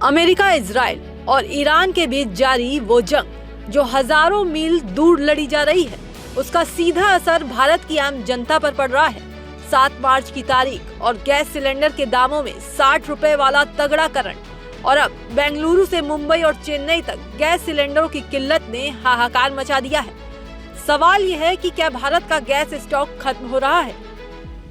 America, Israel और Iran के बीच जारी वो जंग जो हजारों मील दूर लड़ी जा रही है, उसका सीधा असर भारत की आम जनता पर पड़ रहा है। 7 मार्च की तारीख और गैस सिलेंडर के दामों में 60 रुपए वाला तगड़ा करंट और अब बेंगलुरु से मुंबई और चेन्नई तक गैस सिलेंडरों की किल्लत ने हाहाकार मचा दिया है। सवाल यह है कि क्या भारत का गैस स्टॉक खत्म हो रहा है?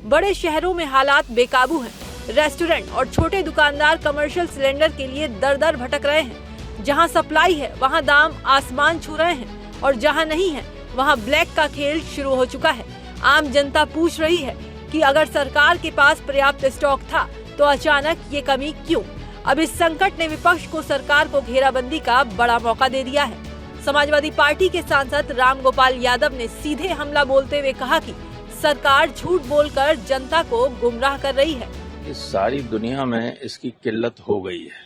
बड़े शहरों में हालात बेकाबू हैं। रेस्टोरेंट और छोटे दुकानदार कमर्शियल सिलेंडर के लिए दर-दर भटक रहे हैं। जहां सप्लाई है वहां दाम आसमान छू रहे हैं और जहां नहीं है वहां ब्लैक का खेल शुरू हो चुका है। आम जनता पूछ रही है कि अगर सरकार के पास पर्याप्त स्टॉक था तो अचानक ये कमी क्यों? अब इस संकट ने विपक्ष को सरकार को घेराबंदी का बड़ा मौका दे दिया है। समाजवादी पार्टी के सांसद रामगोपाल यादव ने सीधे हमला बोलते हुए कहा कि सरकार झूठ बोलकर जनता को गुमराह कर रही है। इस सारी दुनिया में इसकी किल्लत हो गई है,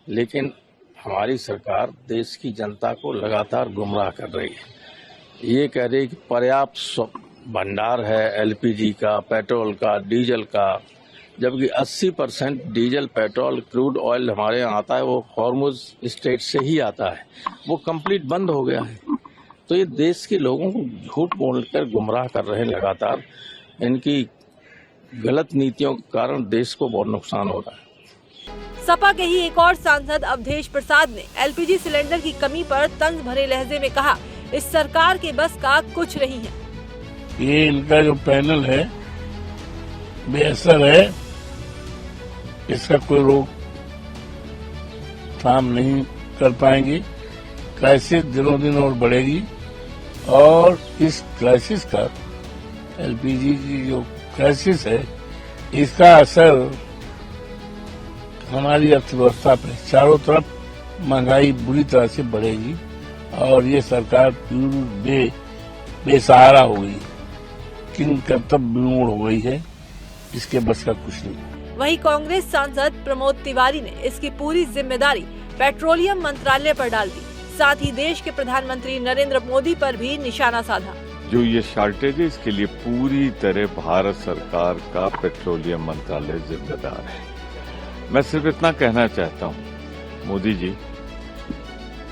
लेकिन हमारी सरकार देश की जनता को लगातार गुमराह कर रही है। ये कह रही है कि पर्याप्त भंडार है एलपीजी का, पेट्रोल का, डीजल का, जबकि 80% डीजल, पेट्रोल, क्रूड ऑयल हमारे यहाँ आता है वो हॉर्मुज स्टेट से ही आता है, वो कंप्लीट बंद हो गया है। तो ये देश के लोगों को झूठ बोलकर गुमराह कर रहे हैं लगातार। इनकी गलत नीतियों के कारण देश को बहुत नुकसान हो रहा है। सपा के ही एक और सांसद अवधेश प्रसाद ने एलपीजी सिलेंडर की कमी पर तंज भरे लहजे में कहा, इस सरकार के बस का कुछ नहीं है। ये इनका जो पैनल है बेअसर है, इसका कोई रोक थाम नहीं कर पाएंगे। क्राइसिस दिनों दिन और बढ़ेगी और इस क्राइसिस का, एलपीजी की जो क्राइसिस है, इसका असर हमारी अर्थव्यवस्था पे चारों तरफ महंगाई बुरी तरह से बढ़ेगी और ये सरकार बेसहारा हो गई, किन कर्तव्य विमूढ़ हो गई है, इसके बस का कुछ नहीं। वहीं कांग्रेस सांसद प्रमोद तिवारी ने इसकी पूरी जिम्मेदारी पेट्रोलियम मंत्रालय पर डाल दी। साथ ही देश के प्रधानमंत्री नरेंद्र मोदी पर भी निशाना साधा। जो ये शॉर्टेज है इसके लिए पूरी तरह भारत सरकार का पेट्रोलियम मंत्रालय जिम्मेदार है। मैं सिर्फ इतना कहना चाहता हूँ, मोदी जी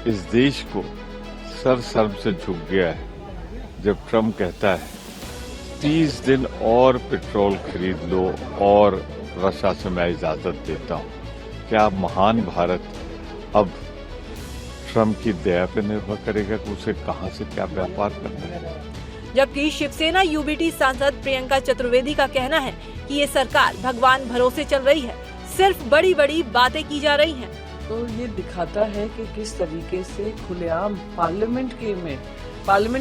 इस देश को सर से झुक गया है जब ट्रम्प कहता है 30 दिन और पेट्रोल खरीद लो और रशिया से मैं इजाजत देता हूँ। क्या महान भारत अब ट्रम्प की दया पर निर्भर करेगा कि उसे कहां से क्या व्यापार करना है? जबकि शिवसेना यूबीटी सांसद प्रियंका चतुर्वेदी का कहना है कि ये सरकार भगवान भरोसे चल रही है, सिर्फ बड़ी बड़ी बातें की जा रही हैं। तो ये दिखाता है कि किस तरीके से खुलेआम पार्लियामेंट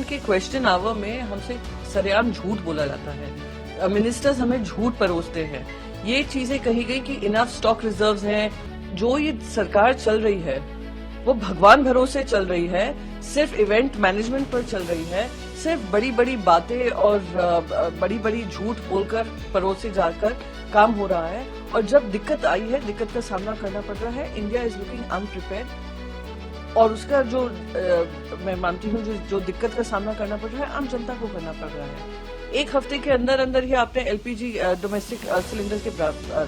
के क्वेश्चन आवर में हमसे सरेआम झूठ बोला जाता है। मिनिस्टर्स हमें झूठ परोसते हैं। ये चीजें कही गई कि इनफ स्टॉक रिजर्व्स हैं। जो ये सरकार चल रही है वो भगवान भरोसे चल रही है, सिर्फ इवेंट मैनेजमेंट पर चल रही है, सिर्फ बड़ी बड़ी बातें और बड़ी बड़ी झूठ बोलकर परोसे जाकर काम हो रहा है। और जब दिक्कत आई है, दिक्कत का सामना करना पड़ रहा है, इंडिया इज लुकिंग अनप्रिपेयर्ड। और उसका जो मैं मानती हूँ जो दिक्कत का सामना करना पड़ रहा है, आम जनता को करना पड़ रहा है। 1 हफ्ते के अंदर ही आपने एलपीजी डोमेस्टिक सिलेंडर के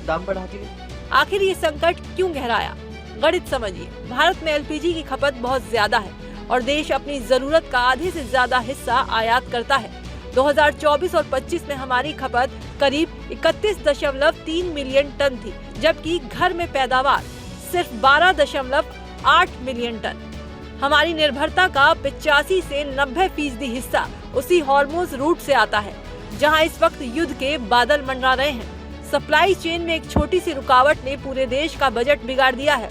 दाम बढ़ा दिए। आखिर ये संकट क्यों गहराया? गणित समझिए, भारत में एलपीजी की खपत बहुत ज्यादा है और देश अपनी जरूरत का आधे से ज्यादा हिस्सा आयात करता है। 2024 और 25 में हमारी खपत करीब 31.3 मिलियन टन थी, जबकि घर में पैदावार सिर्फ 12.8 मिलियन टन। हमारी निर्भरता का 85 से 90% हिस्सा उसी हॉर्मुज रूट से आता है, जहां इस वक्त युद्ध के बादल मंडरा रहे हैं। सप्लाई चेन में एक छोटी सी रुकावट ने पूरे देश का बजट बिगाड़ दिया है।